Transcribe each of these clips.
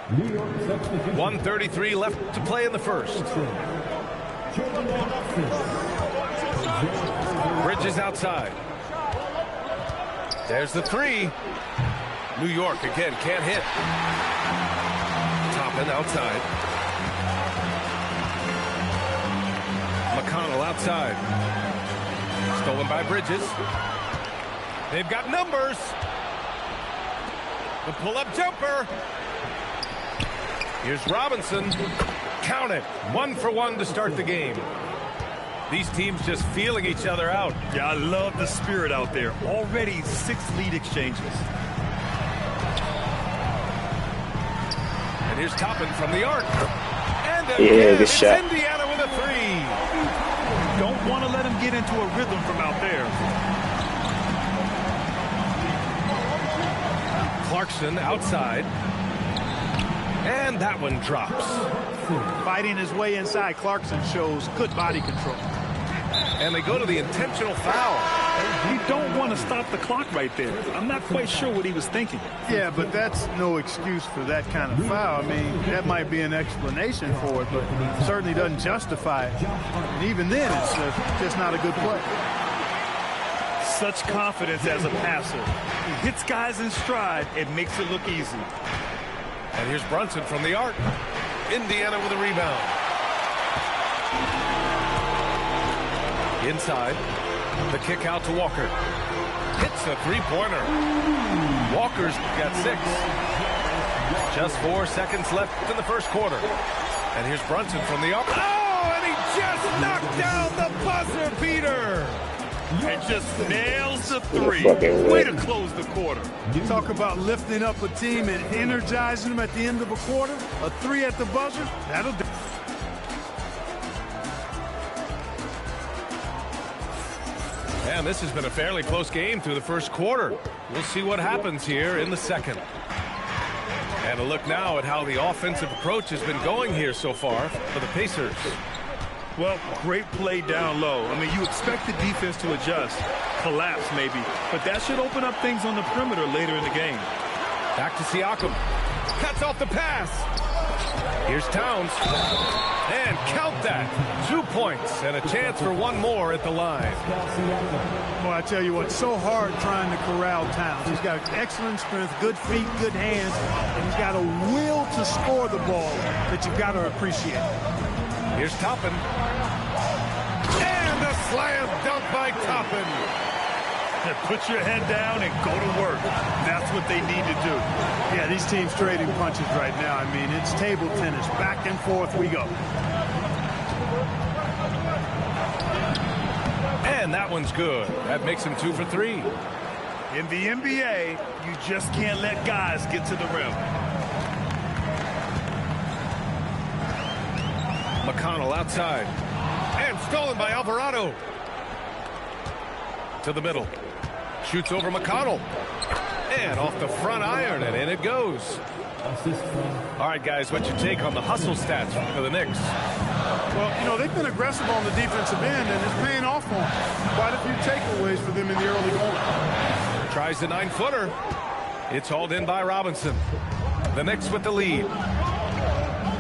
1:33 left to play in the first. Bridges outside. There's the three. New York again can't hit. Toppin outside. McConnell outside. Stolen by Bridges. They've got numbers. The pull-up jumper. Here's Robinson. Count it. 1 for 1 to start the game. These teams just feeling each other out. Yeah, I love the spirit out there. Already 6 lead exchanges. And here's Toppin from the arc. And yeah, good shot. Indiana with a three. Don't want to let him get into a rhythm from out there. Clarkson outside. And that one drops. Fighting his way inside, Clarkson shows good body control. And they go to the intentional foul. You don't want to stop the clock right there. I'm not quite sure what he was thinking. Yeah, but that's no excuse for that kind of foul. I mean, that might be an explanation for it, but it certainly doesn't justify it. And even then, it's just not a good play. Such confidence as a passer. He hits guys in stride. It makes it look easy. And here's Brunson from the arc. Indiana with a rebound. Inside. The kick out to Walker. Hits a three-pointer. Walker's got 6. Just 4 seconds left in the first quarter. And here's Brunson from the arc. Oh, and he just knocked down the buzzer beater. And just nails the three. Way to close the quarter. You talk about lifting up a team and energizing them at the end of a quarter. A 3 at the buzzer, that'll do. And this has been a fairly close game through the first quarter. We'll see what happens here in the second. And a look now at how the offensive approach has been going here so far for the Pacers. Well, great play down low. I mean, you expect the defense to adjust, collapse maybe, but that should open up things on the perimeter later in the game. Back to Siakam. Cuts off the pass. Here's Towns. And count that. 2 points and a chance for one more at the line. Well, I tell you what, so hard trying to corral Towns. He's got excellent strength, good feet, good hands, and he's got a will to score the ball that you've got to appreciate. Here's Toppin. And a slam dunk by Toppin. Put your head down and go to work. That's what they need to do. Yeah, these teams trading punches right now. I mean, it's table tennis. Back and forth we go. And that one's good. That makes him 2 for 3. In the NBA, you just can't let guys get to the rim. McConnell outside. And stolen by Alvarado. To the middle. Shoots over McConnell. And off the front iron, and in it goes. All right, guys, what's your take on the hustle stats for the Knicks? Well, you know, they've been aggressive on the defensive end, and it's paying off for them. Quite a few takeaways for them in the early going. Tries the 9-footer. It's hauled in by Robinson. The Knicks with the lead.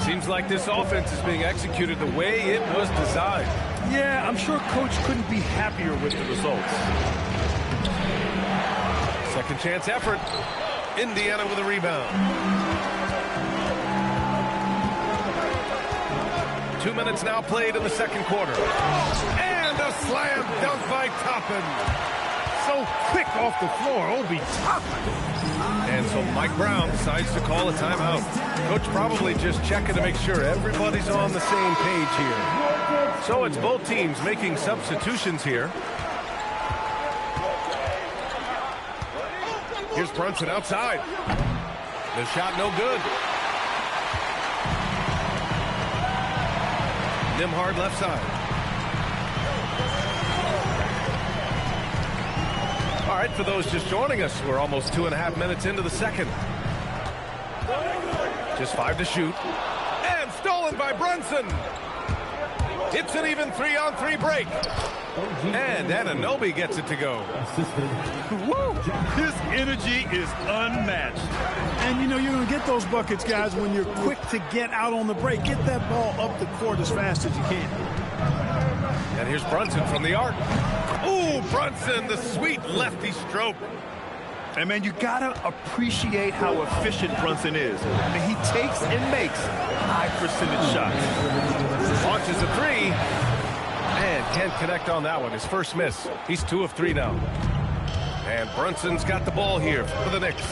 Seems like this offense is being executed the way it was designed. Yeah, I'm sure Coach couldn't be happier with the results. Second chance effort. Indiana with a rebound. 2 minutes now played in the second quarter. And a slam dunk by Toppin. So quick off the floor, Obi Toppin. And so Mike Brown decides to call a timeout. Coach probably just checking to make sure everybody's on the same page here. So it's both teams making substitutions here. Here's Brunson outside. The shot no good. Nimhard left side. All right, for those just joining us, we're almost 2.5 minutes into the second. Just 5 to shoot. And stolen by Brunson. It's an even 3-on-3 break. And Anunoby gets it to go. Woo! His energy is unmatched. And, you know, you're going to get those buckets, guys, when you're quick to get out on the break. Get that ball up the court as fast as you can. And here's Brunson from the arc. Ooh, Brunson, the sweet lefty stroke. And, man, you got to appreciate how efficient Brunson is. And he takes and makes high-percentage shots. Launches a three. And can't connect on that one. His first miss. He's 2 of 3 now. And Brunson's got the ball here for the Knicks.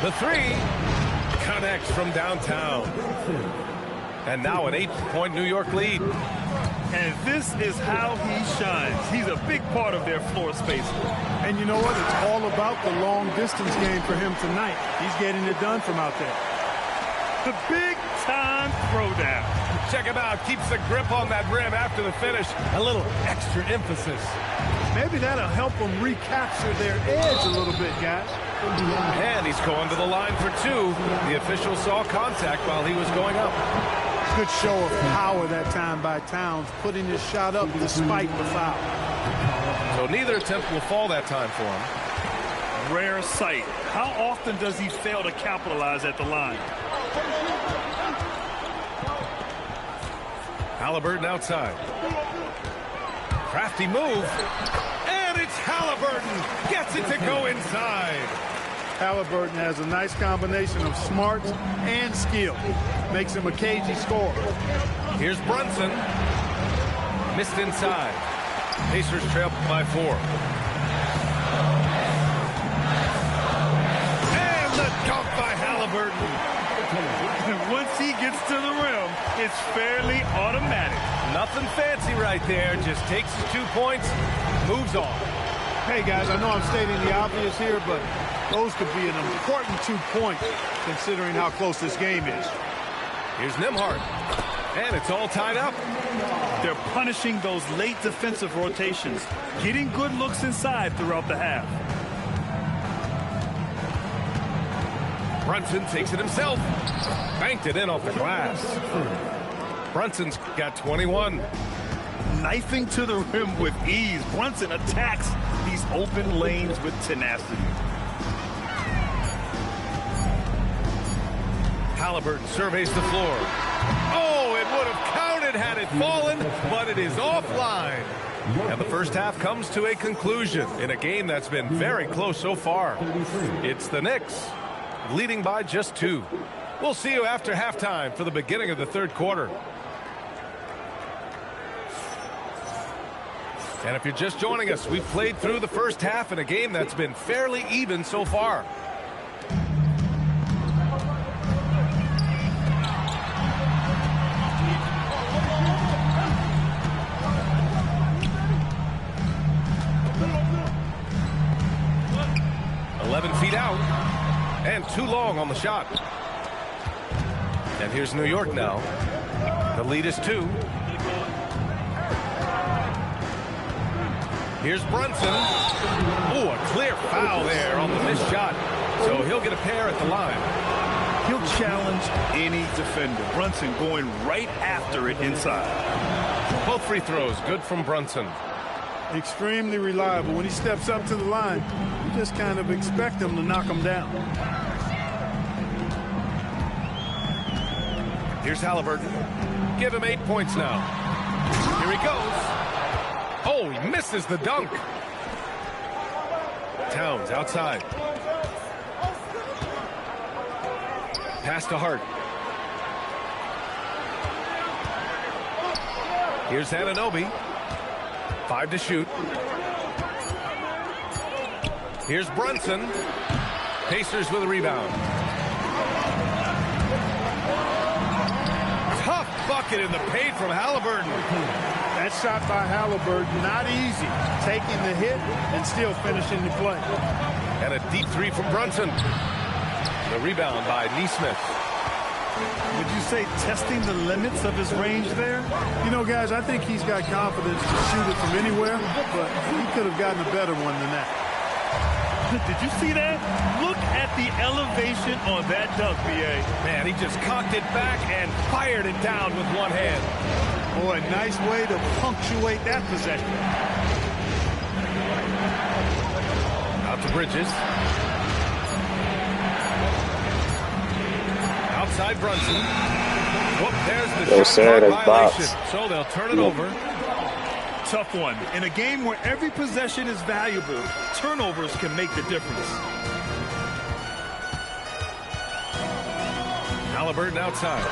The three connects from downtown. And now an 8-point New York lead. And this is how he shines. He's a big part of their floor space. And you know what? It's all about the long-distance game for him tonight. He's getting it done from out there. The big-time throwdown. Check him out. Keeps the grip on that rim after the finish. A little extra emphasis. Maybe that'll help them recapture their edge a little bit, guys. And he's going to the line for 2. The official saw contact while he was going up. Good show of power that time by Towns, putting his shot up despite the foul. So neither attempt will fall that time for him. Rare sight. How often does he fail to capitalize at the line? Halliburton outside. Crafty move. And it's Halliburton. Gets it to go inside. Halliburton has a nice combination of smarts and skill. Makes him a cagey scorer. Here's Brunson. Missed inside. Pacers trail by 4. And the dunk by Halliburton. Once he gets to the rim, it's fairly automatic. Nothing fancy right there. Just takes his 2 points, moves on. Hey, guys, I know I'm stating the obvious here, but those could be an important 2 points considering how close this game is. Here's Nembhard. And it's all tied up. They're punishing those late defensive rotations, getting good looks inside throughout the half. Brunson takes it himself. Banked it in off the glass. Brunson's got 21. Knifing to the rim with ease. Brunson attacks these open lanes with tenacity. Halliburton surveys the floor. Oh, it would have counted had it fallen, but it is offline. And the first half comes to a conclusion in a game that's been very close so far. It's the Knicks leading by just 2. We'll see you after halftime for the beginning of the third quarter. And if you're just joining us, we've played through the first half in a game that's been fairly even so far. Feet out and too long on the shot. And here's New York now. The lead is 2. Here's Brunson. Oh, a clear foul there on the missed shot. So he'll get a pair at the line. He'll challenge any defender. Brunson going right after it inside. Both free throws good from Brunson. Extremely reliable. When he steps up to the line, you just kind of expect him to knock him down. Here's Halliburton. Give him 8 points now. Here he goes. Oh, he misses the dunk. Towns outside. Pass to Hart. Here's Anunoby. 5 to shoot. Here's Brunson. Pacers with a rebound. Tough bucket in the paint from Halliburton. That shot by Halliburton, not easy. Taking the hit and still finishing the play. And a deep 3 from Brunson. The rebound by Nesmith. Would you say testing the limits of his range there? You know, guys, I think he's got confidence to shoot it from anywhere, but he could have gotten a better one than that. Did you see that? Look at the elevation on that dunk, B.A. Man, he just cocked it back and fired it down with one hand. Boy, nice way to punctuate that possession. Out to Bridges. Outside Brunson. Whoop, there's the shot clock violation. So they'll turn it over. Tough one. In a game where every possession is valuable, turnovers can make the difference. Halliburton outside.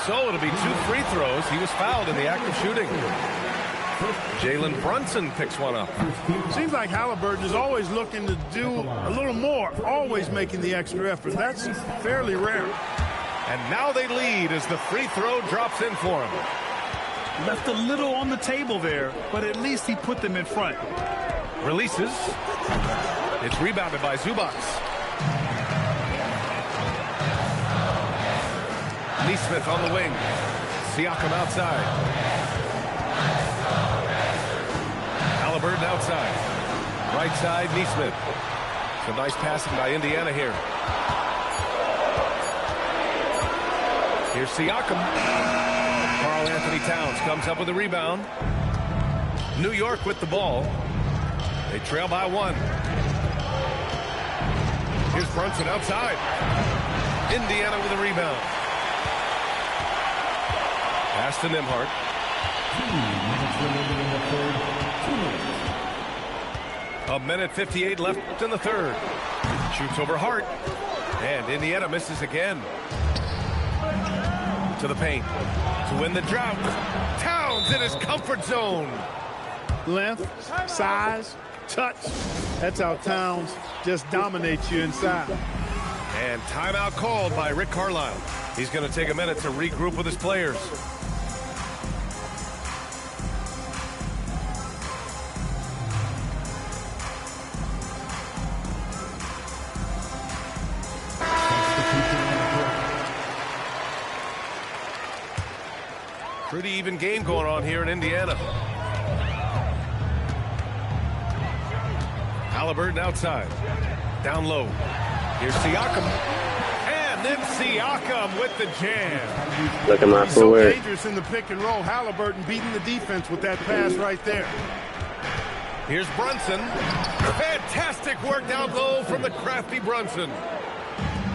So it'll be 2 free throws. He was fouled in the act of shooting. Jalen Brunson picks one up. Seems like Halliburton is always looking to do a little more, always making the extra effort. That's fairly rare. And now they lead as the free throw drops in for him. Left a little on the table there, but at least he put them in front. Releases. It's rebounded by Zubac. Neesmith on the wing. Siakam outside. Halliburton outside. Right side, Neesmith. Some nice passing by Indiana here. Here's Siakam. Karl Anthony Towns comes up with a rebound. New York with the ball. They trail by 1. Here's Brunson outside. Indiana with a rebound. Pass to Nembhard. 1:58 left in the third. Shoots over Hart. And Indiana misses again. To the paint. To win the drought. Towns in his comfort zone. Length, size, touch. That's how Towns just dominates you inside. And timeout called by Rick Carlisle. He's going to take a minute to regroup with his players. Pretty even game going on here in Indiana. Halliburton outside. Down low. Here's Siakam. And then Siakam with the jam. Look at my so footwork. Dangerous in the pick and roll. Halliburton beating the defense with that pass right there. Here's Brunson. Fantastic work down low from the crafty Brunson.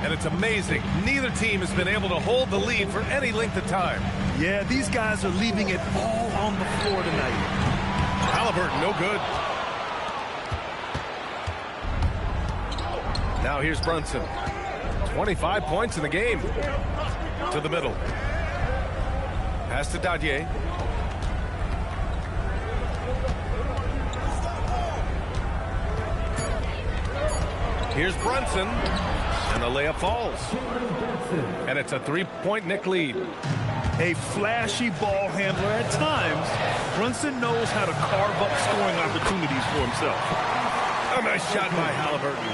And it's amazing. Neither team has been able to hold the lead for any length of time. Yeah, these guys are leaving it all on the floor tonight. Halliburton, no good. Now here's Brunson. 25 points in the game. To the middle. Pass to Dadier. Here's Brunson. And the layup falls. And it's a 3-point Knick lead. A flashy ball handler at times. Brunson knows how to carve up scoring opportunities for himself. A nice shot by Halliburton.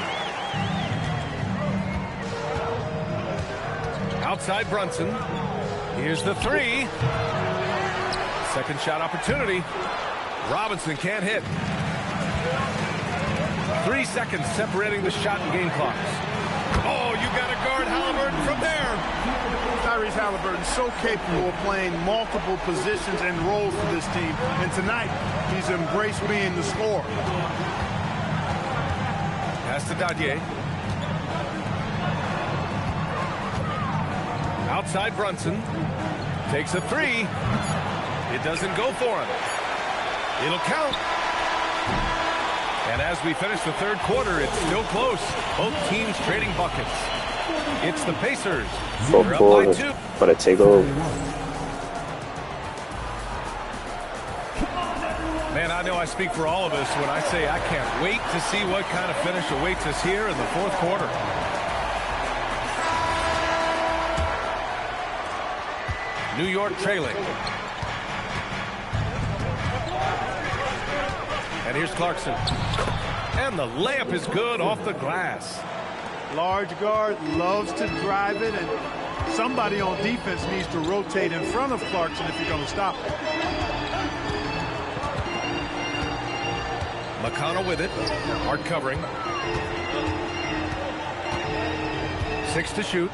Outside Brunson. Here's the 3. Second shot opportunity. Robinson can't hit. 3 seconds separating the shot and game clocks. Oh, you got to guard Halliburton from there. Tyrese Halliburton so capable of playing multiple positions and roles for this team. And tonight, he's embraced being the scorer. Pass to Dadier. Outside Brunson. Takes a 3. It doesn't go for him. It'll count. And as we finish the third quarter, it's still close. Both teams trading buckets. It's the Pacers. They're up by 2. For the takeover. Man, I know I speak for all of us when I say I can't wait to see what kind of finish awaits us here in the fourth quarter. New York trailing. And here's Clarkson. And the layup is good off the glass. Large guard loves to drive it, and somebody on defense needs to rotate in front of Clarkson if you're going to stop him. McConnell with it. Hard covering. 6 to shoot.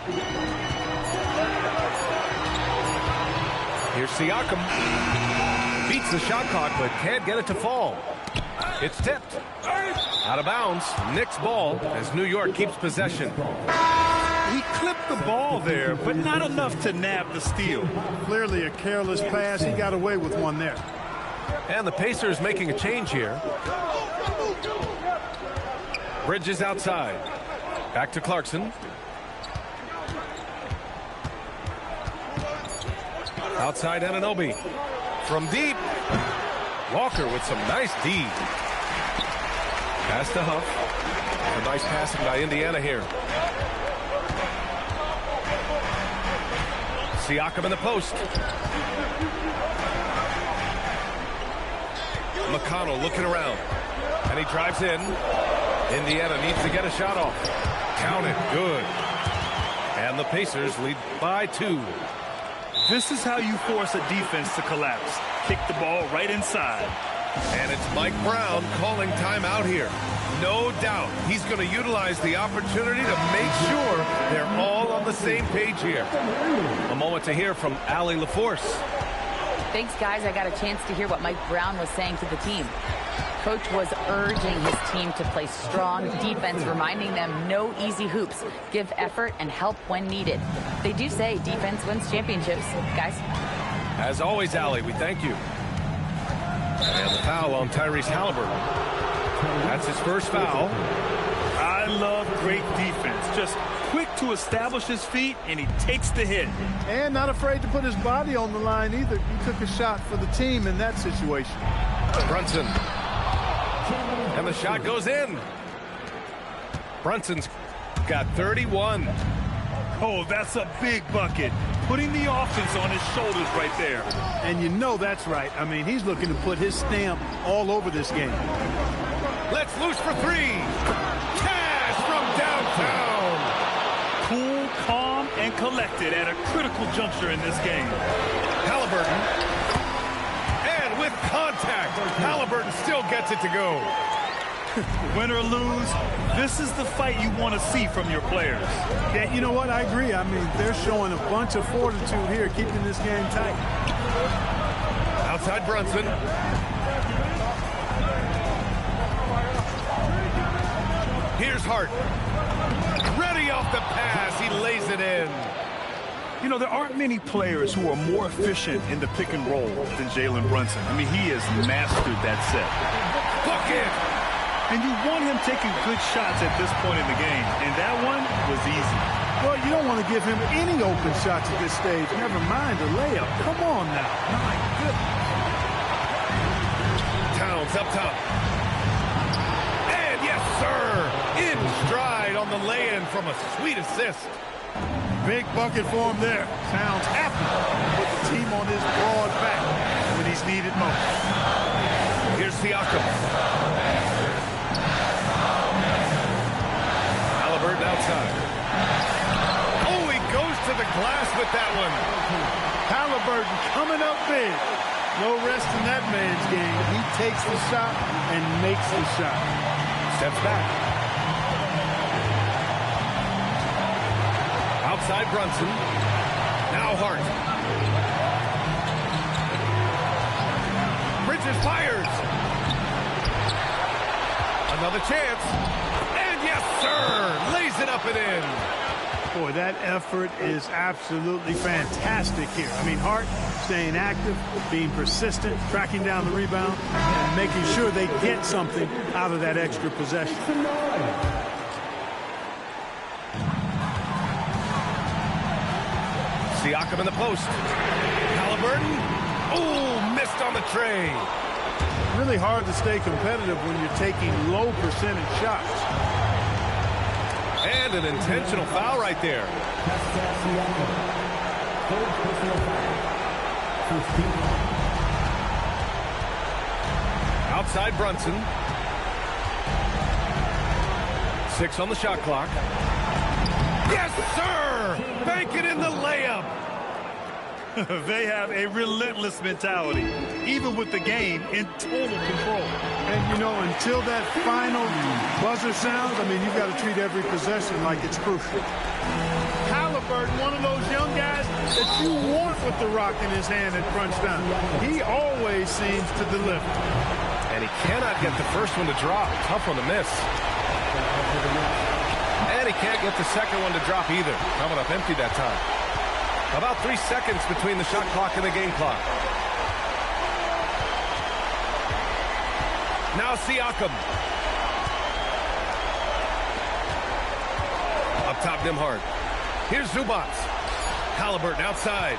Here's Siakam. Beats the shot clock, but can't get it to fall. It's tipped. Out of bounds. Knicks ball as New York keeps possession. He clipped the ball there, but not enough to nab the steal. Clearly a careless pass. He got away with one there. And the Pacers making a change here. Bridges outside. Back to Clarkson. Outside Anunoby. From deep. Walker with some nice D. Pass to Huff. A nice passing by Indiana here. Siakam in the post. McConnell looking around. And he drives in. Indiana needs to get a shot off. Count it. Good. And the Pacers lead by 2. This is how you force a defense to collapse. Kick the ball right inside. And it's Mike Brown calling timeout here. No doubt he's going to utilize the opportunity to make sure they're all on the same page here. A moment to hear from Allie LaForce. Thanks, guys. I got a chance to hear what Mike Brown was saying to the team. Coach was urging his team to play strong defense, reminding them no easy hoops, give effort and help when needed. They do say defense wins championships, guys. As always, Allie, we thank you. And the foul on Tyrese Halliburton. That's his first foul. I love great defense. Just quick to establish his feet, and he takes the hit. And not afraid to put his body on the line either. He took a shot for the team in that situation. Brunson. And the shot goes in. Brunson's got 31. Oh, that's a big bucket. Putting the offense on his shoulders right there. And you know that's right. I mean, he's looking to put his stamp all over this game. Let's loose for 3. Cash from downtown. Cool, calm, and collected at a critical juncture in this game. Halliburton. And with contact, Halliburton still gets it to go. Win or lose, this is the fight you want to see from your players. Yeah, you know what? I agree. I mean, they're showing a bunch of fortitude here, keeping this game tight. Outside Brunson. Here's Hart. Ready off the pass. He lays it in. You know, there aren't many players who are more efficient in the pick and roll than Jalen Brunson. I mean, he has mastered that set. Bucket! And you want him taking good shots at this point in the game, and that one was easy. Well, you don't want to give him any open shots at this stage. Never mind a layup. Come on now. My goodness. Towns up top. And yes, sir! In stride on the lay-in from a sweet assist. Big bucket for him there. Towns happy to put the team on his broad back when he's needed most. Here's Siakam. Halliburton outside. Oh, he goes to the glass with that one. Halliburton coming up big. No rest in that man's game. He takes the shot and makes the shot. Steps back. Outside Brunson. Now Hart. Bridges fires. Another chance. And yes, sir. Lays it up and in. Boy, that effort is absolutely fantastic here. I mean, Hart staying active, being persistent, tracking down the rebound, and making sure they get something out of that extra possession. Siakam in the post. Halliburton. Oh, missed on the tray. Really hard to stay competitive when you're taking low percentage shots. And an intentional foul right there. Outside Brunson. 6 on the shot clock. Yes, sir! Bank it in the layup. They have a relentless mentality, even with the game in total control. And, you know, until that final buzzer sounds, I mean, you've got to treat every possession like it's crucial. Halliburton, one of those young guys that you want with the rock in his hand at crunch time. He always seems to deliver. And he cannot get the first one to drop. Tough one to miss. And he can't get the second one to drop either. Coming up empty that time. About 3 seconds between the shot clock and the game clock. Now Siakam. Up top, Nembhard. Here's Zubac. Halliburton outside.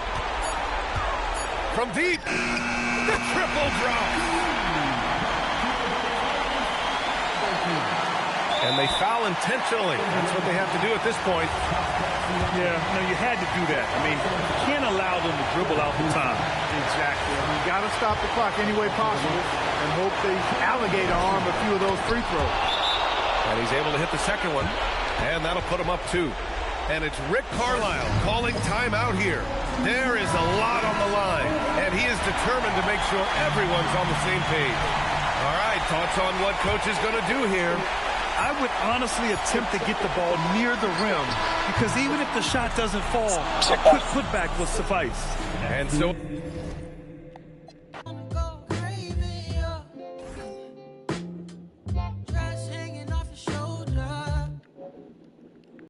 From deep. The triple drop. And they foul intentionally. That's what they have to do at this point. Yeah, no, you had to do that. I mean, you can't allow them to dribble out the time. Exactly. I mean, you got to stop the clock any way possible and hope they alligator arm a few of those free throws. And he's able to hit the second one. And that'll put him up 2. And it's Rick Carlisle calling timeout here. There is a lot on the line. And he is determined to make sure everyone's on the same page. All right, thoughts on what coach is going to do here? I would honestly attempt to get the ball near the rim because even if the shot doesn't fall, a quick putback will suffice. And so